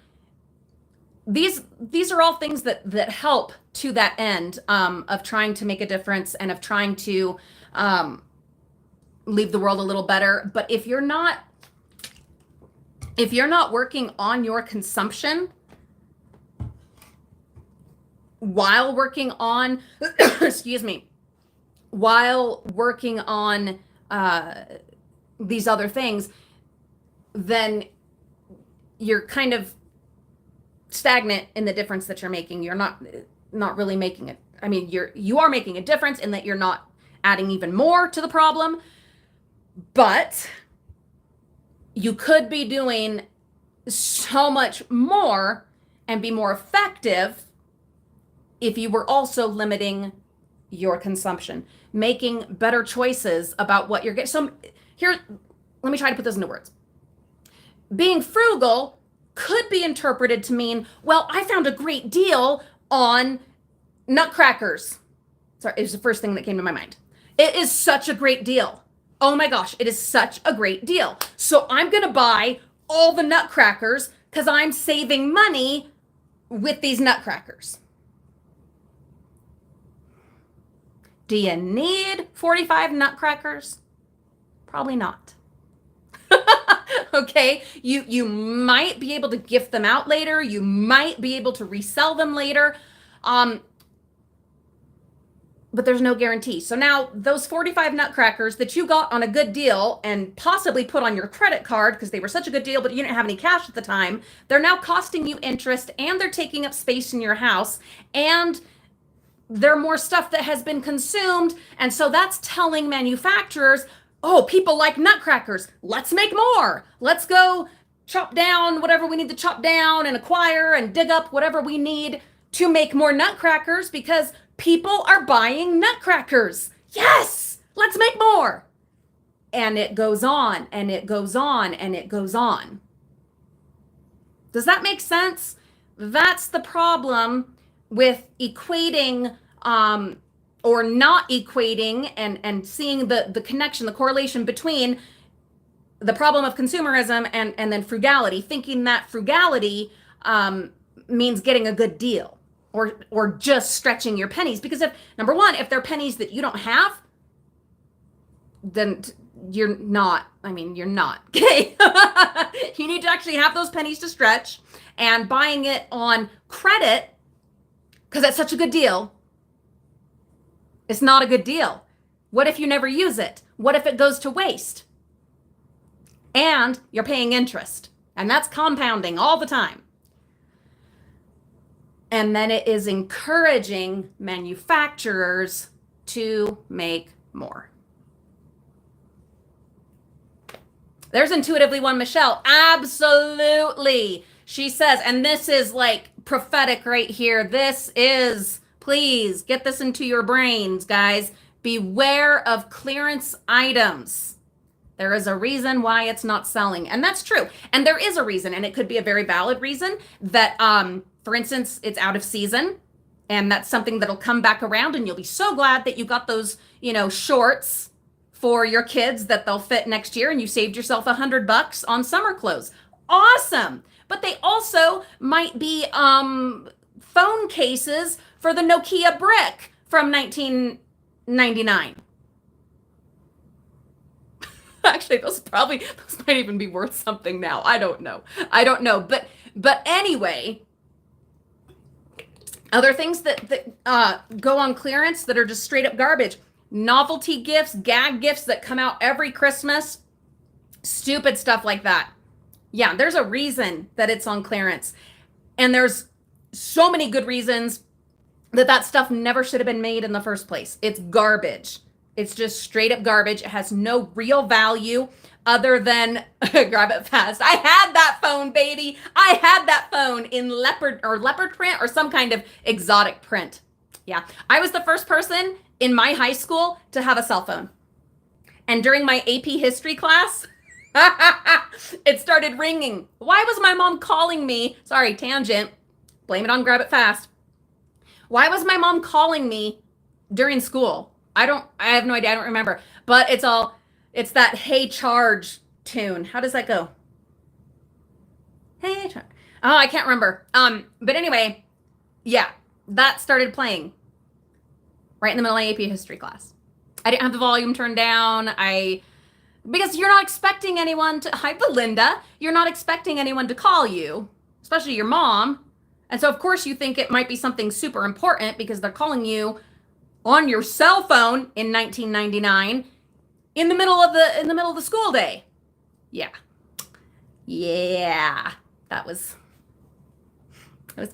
these are all things that help to that end, of trying to make a difference and of trying to leave the world a little better. But if you're not working on your consumption while working on excuse me, while working on these other things, then you're kind of stagnant in the difference that you're making. You're not really making it. I mean, you are making a difference in that you're not adding even more to the problem, but you could be doing so much more and be more effective if you were also limiting your consumption, making better choices about what you're getting. So here, let me try to put this into words. Being frugal could be interpreted to mean, well, I found a great deal on nutcrackers. Sorry, it was the first thing that came to my mind. It is such a great deal. Oh my gosh, it is such a great deal. So I'm going to buy all the nutcrackers because I'm saving money with these nutcrackers. Do you need 45 nutcrackers? Probably not. Okay, you might be able to gift them out later. You might be able to resell them later. But there's no guarantee. So now those 45 nutcrackers that you got on a good deal and possibly put on your credit card because they were such a good deal, but you didn't have any cash at the time, they're now costing you interest and they're taking up space in your house and they're more stuff that has been consumed. And so that's telling manufacturers, oh, people like nutcrackers. Let's make more. Let's go chop down whatever we need to chop down and acquire and dig up whatever we need to make more nutcrackers because people are buying nutcrackers. Yes, let's make more. And it goes on and it goes on and it goes on. Does that make sense? That's the problem with equating or not equating and seeing the connection, the correlation between the problem of consumerism and then frugality, thinking that frugality means getting a good deal or just stretching your pennies. Because if, number one, if they're pennies that you don't have, then you're not, okay? You need to actually have those pennies to stretch, and buying it on credit because that's such a good deal. It's not a good deal. What if you never use it? What if it goes to waste? And you're paying interest, and that's compounding all the time. And then it is encouraging manufacturers to make more. There's intuitively one Michelle. Absolutely. She says, and this is like prophetic right here. This is, please get this into your brains, guys. Beware of clearance items. There is a reason why it's not selling. And that's true. And there is a reason, and it could be a very valid reason that, for instance, it's out of season. And that's something that'll come back around, and you'll be so glad that you got those, shorts for your kids that they'll fit next year, and you saved yourself $100 on summer clothes. Awesome. But they also might be phone cases for the Nokia brick from 1999. Actually, those might even be worth something now. I don't know. But anyway, other things that go on clearance that are just straight up garbage. Novelty gifts, gag gifts that come out every Christmas. Stupid stuff like that. Yeah, there's a reason that it's on clearance. And there's so many good reasons that stuff never should have been made in the first place. It's garbage. It's just straight up garbage. It has no real value other than grab it fast. I had that phone, baby. I had that phone in leopard print or some kind of exotic print. Yeah, I was the first person in my high school to have a cell phone. And during my AP history class, It started ringing. Why was my mom calling me? Sorry, tangent. Blame it on Grab It Fast. Why was my mom calling me during school? I have no idea. I don't remember. But it's that Hey Charge tune. How does that go? Hey Charge. Oh, I can't remember. But anyway, yeah, that started playing right in the middle of AP history class. I didn't have the volume turned down. Because you're not expecting anyone to, hi Belinda, you're not expecting anyone to call you, especially your mom. And so of course you think it might be something super important because they're calling you on your cell phone in 1999 in the middle of the school day. Yeah. That was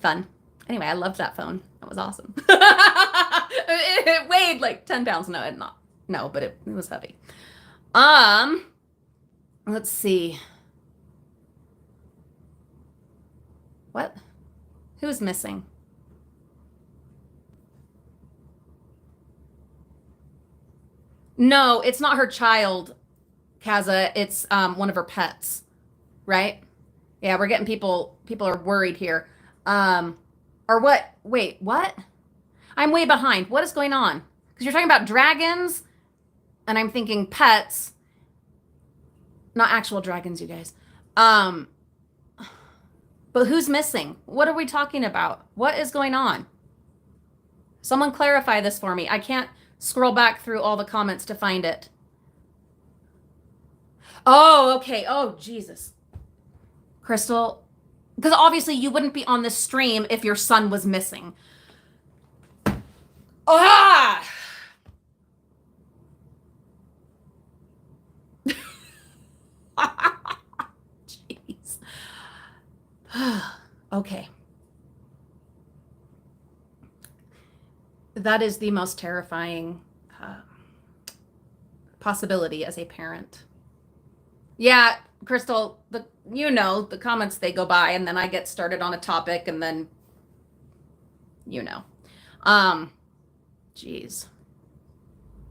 fun. Anyway, I loved that phone. That was awesome. It weighed like 10 pounds. No, but it was heavy. Let's see. What? Who's missing? No, it's not her child, Kaza. It's one of her pets, right? Yeah, we're getting people are worried here. Or what? Wait, what? I'm way behind. What is going on? Because you're talking about dragons, and I'm thinking pets, not actual dragons, you guys. But who's missing? What are we talking about? What is going on? Someone clarify this for me. I can't scroll back through all the comments to find it. Oh, okay. Oh, Jesus. Crystal, because obviously you wouldn't be on this stream if your son was missing. Ah! Jeez. Okay. That is the most terrifying possibility as a parent. Yeah, Crystal, the comments, they go by and then I get started on a topic and then geez.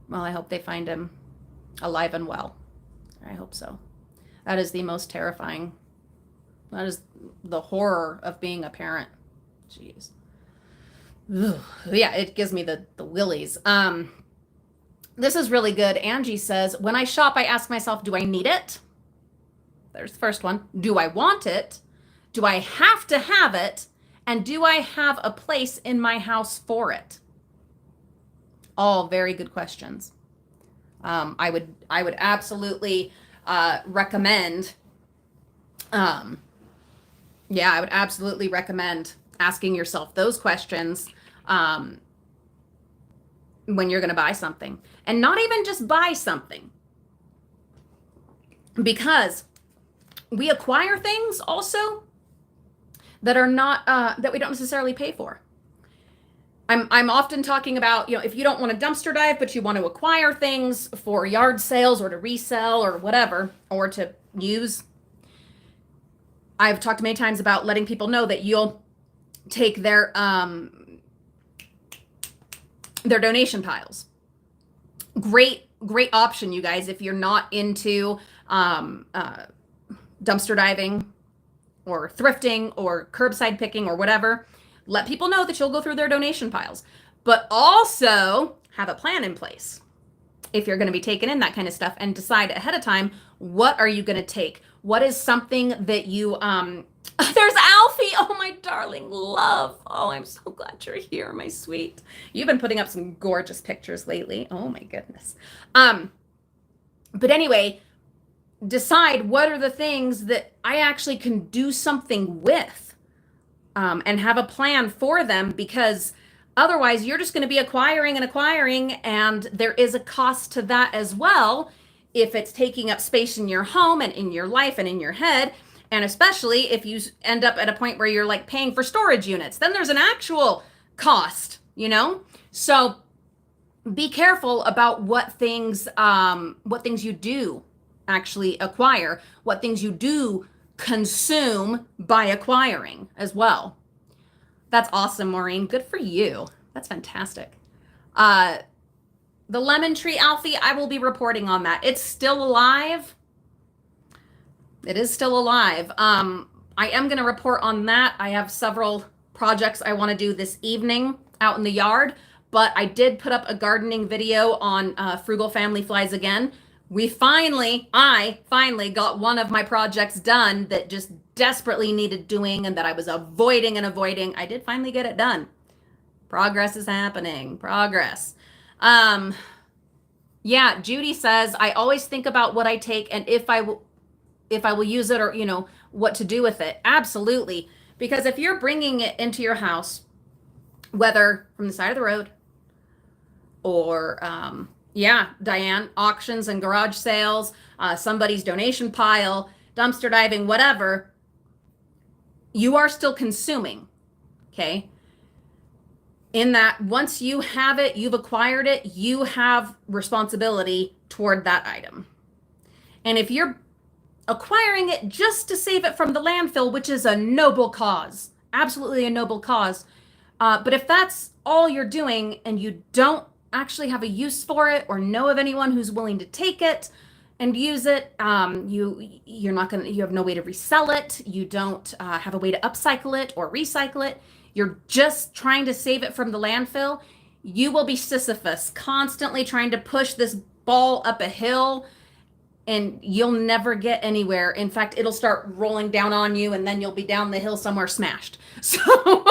Well, I hope they find him alive and well. I hope so. That is the most terrifying. That is the horror of being a parent. Jeez. Ugh. Yeah, it gives me the willies. This is really good. Angie says, when I shop, I ask myself, do I need it? There's the first one. Do I want it? Do I have to have it? And do I have a place in my house for it? All very good questions. I would absolutely recommend. I would absolutely recommend asking yourself those questions when you're going to buy something, and not even just buy something, because we acquire things also that are not that we don't necessarily pay for. I'm often talking about, if you don't want to dumpster dive, but you want to acquire things for yard sales or to resell or whatever, or to use. I've talked many times about letting people know that you'll take their donation piles. Great option, you guys, if you're not into dumpster diving or thrifting or curbside picking or whatever. Let people know that you'll go through their donation piles, but also have a plan in place if you're going to be taking in that kind of stuff, and decide ahead of time, what are you going to take? What is something that you, there's Alfie. Oh, my darling love. Oh, I'm so glad you're here, my sweet. You've been putting up some gorgeous pictures lately. Oh my goodness. But anyway, decide what are the things that I actually can do something with. And have a plan for them, because otherwise you're just going to be acquiring, and there is a cost to that as well if it's taking up space in your home and in your life and in your head, and especially if you end up at a point where you're like paying for storage units, then there's an actual cost, So be careful about what things you do actually acquire, what things you do consume by acquiring as well. That's awesome, Maureen. Good for you. That's fantastic. The lemon tree, Alfie, I will be reporting on that. It's still alive. It is still alive. I am going to report on that. I have several projects I want to do this evening out in the yard, but I did put up a gardening video on Frugal Family Flies again. I finally got one of my projects done that just desperately needed doing and that I was avoiding and avoiding. I did finally get it done. Progress is happening. Progress. Yeah, Judy says, I always think about what I take and if I will use it or, what to do with it. Absolutely. Because if you're bringing it into your house, whether from the side of the road or, Diane, auctions and garage sales, somebody's donation pile, dumpster diving, whatever, you are still consuming. Okay. In that once you have it, you've acquired it, you have responsibility toward that item. And if you're acquiring it just to save it from the landfill, which is a noble cause, absolutely a noble cause. But if that's all you're doing and you don't actually have a use for it or know of anyone who's willing to take it and use it, you have no way to resell it. You don't have a way to upcycle it or recycle it. You're just trying to save it from the landfill. You will be Sisyphus, constantly trying to push this ball up a hill, and you'll never get anywhere. In fact, it'll start rolling down on you, and then you'll be down the hill somewhere smashed. So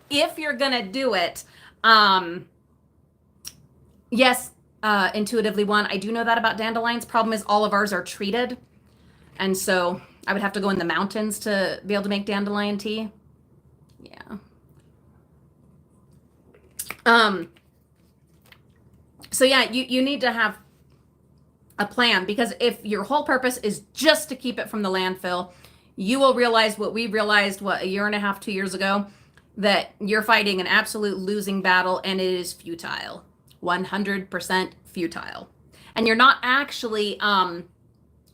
if you're going to do it, yes, intuitively one, I do know that about dandelions. Problem is all of ours are treated. And so I would have to go in the mountains to be able to make dandelion tea. Yeah. So yeah, you need to have a plan, because if your whole purpose is just to keep it from the landfill, you will realize what we realized, a year and a half, 2 years ago, that you're fighting an absolute losing battle, and it is futile, 100% futile. And you're not actually,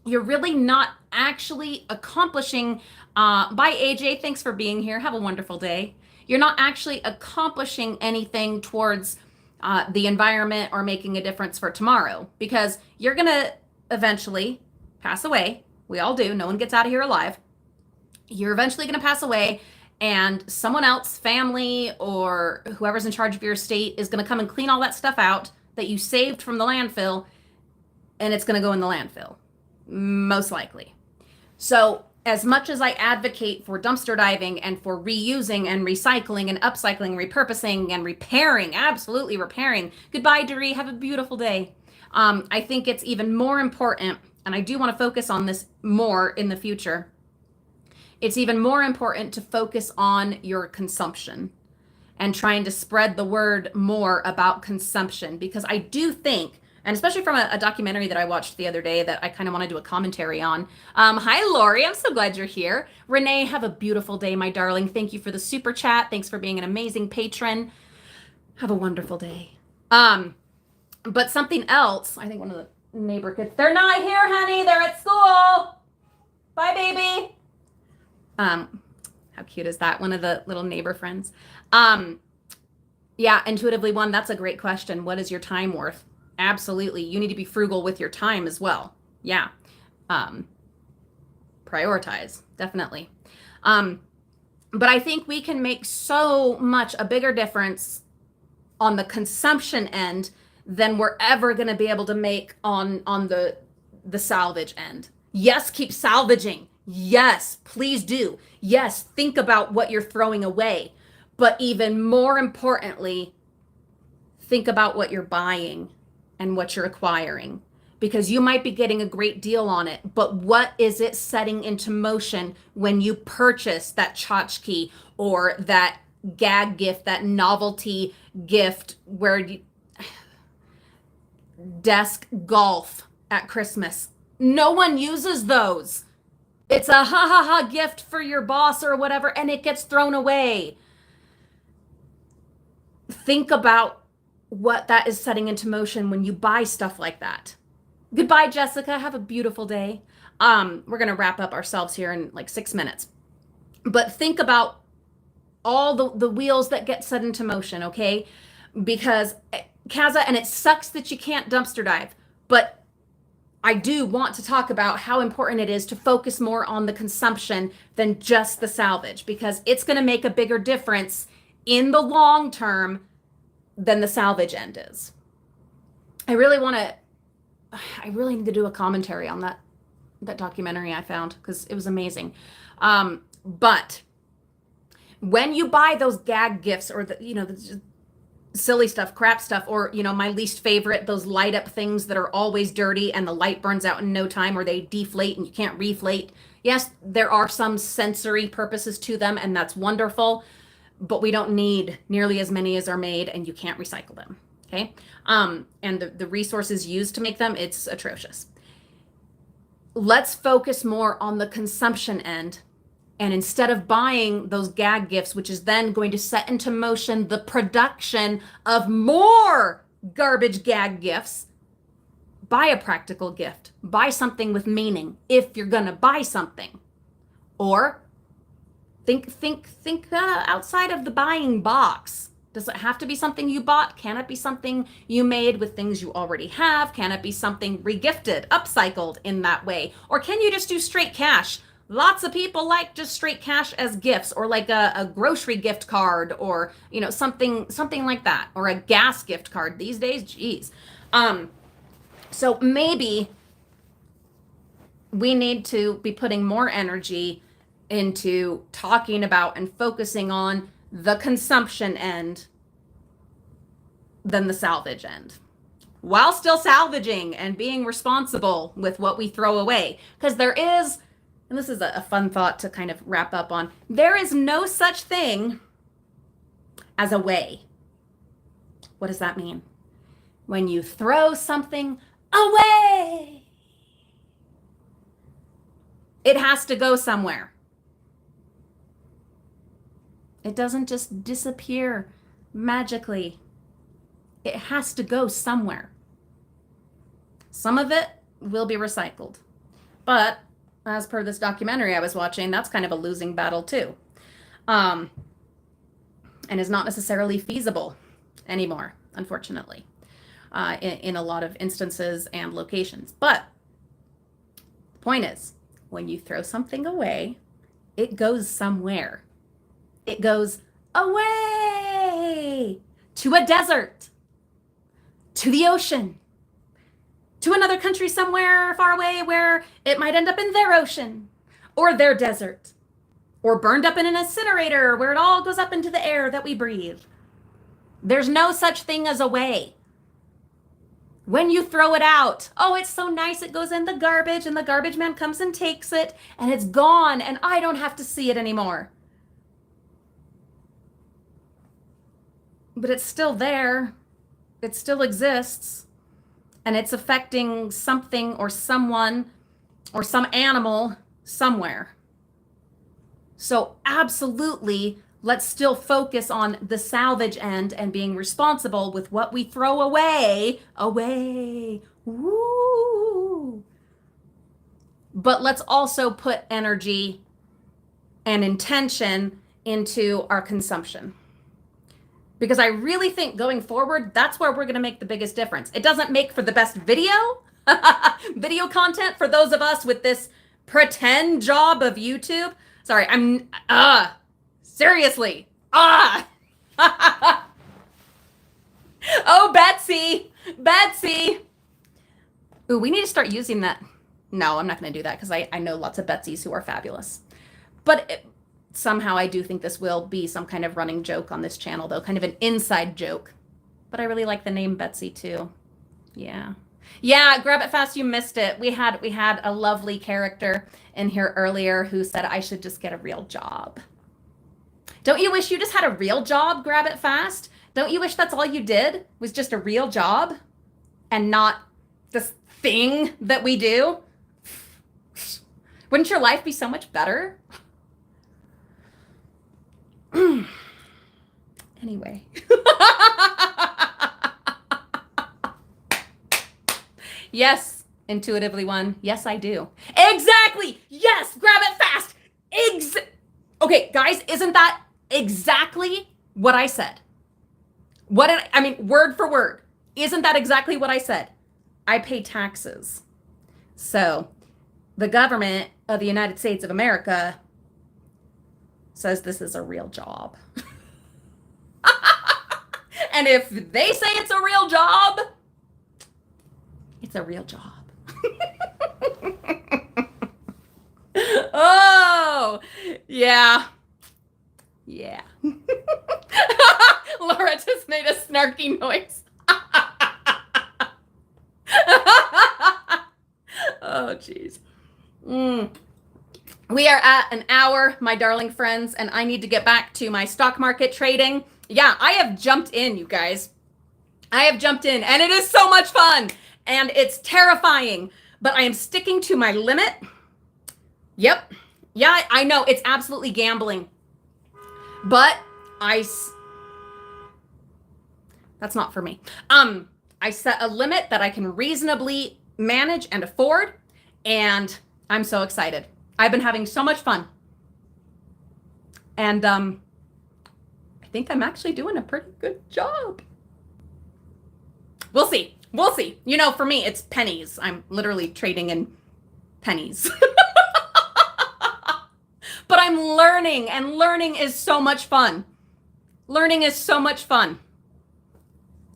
you're really not actually accomplishing, bye AJ, thanks for being here. Have a wonderful day. You're not actually accomplishing anything towards the environment or making a difference for tomorrow, because you're going to eventually pass away. We all do. No one gets out of here alive. You're eventually going to pass away, and someone else, family or whoever's in charge of your estate, is going to come and clean all that stuff out that you saved from the landfill, and it's going to go in the landfill, most likely. So as much as I advocate for dumpster diving and for reusing and recycling and upcycling, repurposing and repairing, absolutely repairing. Goodbye, Doree. Have a beautiful day. I think it's even more important, and I do want to focus on this more in the future. It's even more important to focus on your consumption and trying to spread the word more about consumption, because I do think, and especially from a documentary that I watched the other day that I kind of want to do a commentary on. Hi, Lori. I'm so glad you're here. Renee, have a beautiful day, my darling. Thank you for the super chat. Thanks for being an amazing patron. Have a wonderful day. But something else, I think one of the neighbor kids, they're not here, honey. They're at school. Bye, baby. How cute is that? One of the little neighbor friends. Yeah, intuitively one, that's a great question. What is your time worth? Absolutely. You need to be frugal with your time as well. Yeah. Prioritize, definitely. But I think we can make so much a bigger difference on the consumption end than we're ever going to be able to make on the salvage end. Yes, keep salvaging. Yes, please do. Yes, think about what you're throwing away. But even more importantly, think about what you're buying and what you're acquiring, because you might be getting a great deal on it, but what is it setting into motion when you purchase that tchotchke or that gag gift, that novelty gift, where you desk golf at Christmas? No one uses those. It's a ha ha ha gift for your boss or whatever, and it gets thrown away. Think about what that is setting into motion when you buy stuff like that. Goodbye, Jessica. Have a beautiful day. We're going to wrap up ourselves here in like 6 minutes. But think about all the wheels that get set into motion, okay? Because Kaza, and it sucks that you can't dumpster dive, but I do want to talk about how important it is to focus more on the consumption than just the salvage, because it's going to make a bigger difference in the long term than the salvage end is. I really need to do a commentary on that documentary I found, because it was amazing. But when you buy those gag gifts, or the silly stuff, crap stuff, or my least favorite, those light up things that are always dirty and the light burns out in no time, or they deflate and you can't reflate. Yes, there are some sensory purposes to them, and that's wonderful, but we don't need nearly as many as are made, and you can't recycle them. Okay. And the resources used to make them, it's atrocious. Let's focus more on the consumption end. And instead of buying those gag gifts, which is then going to set into motion the production of more garbage gag gifts, buy a practical gift. Buy something with meaning if you're going to buy something. Or think outside of the buying box. Does it have to be something you bought? Can it be something you made with things you already have? Can it be something regifted, upcycled in that way? Or can you just do straight cash? Lots of people like just straight cash as gifts, or like a grocery gift card, or something like that, or a gas gift card these days. Geez. So maybe we need to be putting more energy into talking about and focusing on the consumption end than the salvage end, while still salvaging and being responsible with what we throw away. Because there is, and this is a fun thought to kind of wrap up on, there is no such thing as a way. What does that mean? When you throw something away, it has to go somewhere. It doesn't just disappear magically. It has to go somewhere. Some of it will be recycled. But as per this documentary I was watching, that's kind of a losing battle too. And is not necessarily feasible anymore, unfortunately, in a lot of instances and locations. But the point is, when you throw something away, it goes somewhere. It goes away to a desert, to the ocean, to another country somewhere far away where it might end up in their ocean or their desert, or burned up in an incinerator where it all goes up into the air that we breathe. There's no such thing as a way. When you throw it out, oh, it's so nice, it goes in the garbage, and the garbage man comes and takes it, and it's gone, and I don't have to see it anymore. But it's still there. It still exists. And it's affecting something or someone or some animal somewhere. So absolutely, let's still focus on the salvage end and being responsible with what we throw away. Woo! But let's also put energy and intention into our consumption. Because I really think going forward, that's where we're going to make the biggest difference. It doesn't make for the best video content for those of us with this pretend job of YouTube. Sorry, seriously. Oh, Betsy. Ooh, we need to start using that. No, I'm not going to do that, because I know lots of Betsy's who are fabulous. But somehow I do think this will be some kind of running joke on this channel, though, kind of an inside joke. But I really like the name Betsy too. Yeah, grab it fast, you missed it. We had a lovely character in here earlier who said I should just get a real job. Don't you wish you just had a real job, grab it fast? Don't you wish that's all you did, was just a real job and not this thing that we do? Wouldn't your life be so much better? Anyway. Yes, intuitively one. Yes, I do. Exactly. Yes, grab it fast. Okay, guys, isn't that exactly what I said? Word for word. Isn't that exactly what I said? I pay taxes. So the government of the United States of America says this is a real job. And if they say it's a real job, it's a real job. Oh, yeah. Yeah. Laura just made a snarky noise. Oh, jeez. We are at an hour, my darling friends, and I need to get back to my stock market trading. Yeah, I have jumped in, you guys. I have jumped in, and it is so much fun, and it's terrifying, but I am sticking to my limit. Yep. Yeah, I know it's absolutely gambling, but that's not for me. I set a limit that I can reasonably manage and afford, and I'm so excited. I've been having so much fun. And I think I'm actually doing a pretty good job. We'll see. We'll see. You know, for me, it's pennies. I'm literally trading in pennies. But I'm learning, and learning is so much fun. Learning is so much fun.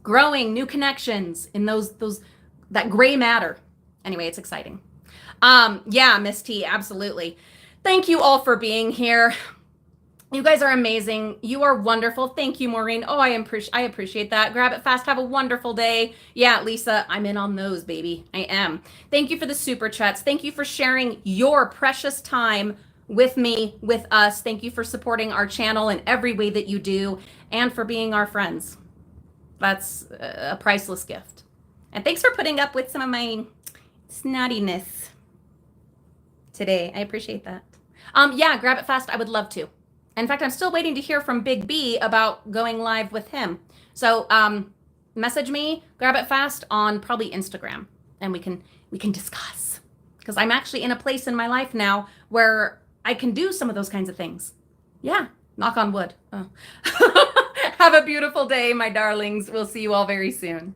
Growing new connections in that gray matter. Anyway, it's exciting. Yeah, Miss T, absolutely. Thank you all for being here. You guys are amazing. You are wonderful. Thank you, Maureen. Oh, I appreciate that. Grab it fast. Have a wonderful day. Yeah, Lisa, I'm in on those, baby. I am. Thank you for the super chats. Thank you for sharing your precious time with me, with us. Thank you for supporting our channel in every way that you do, and for being our friends. That's a priceless gift. And thanks for putting up with some of my snottiness today. I appreciate that. Yeah, grab it fast. I would love to. In fact, I'm still waiting to hear from Big B about going live with him. So message me, grab it fast on probably Instagram, and we can discuss. Because I'm actually in a place in my life now where I can do some of those kinds of things. Yeah, knock on wood. Oh. Have a beautiful day, my darlings. We'll see you all very soon.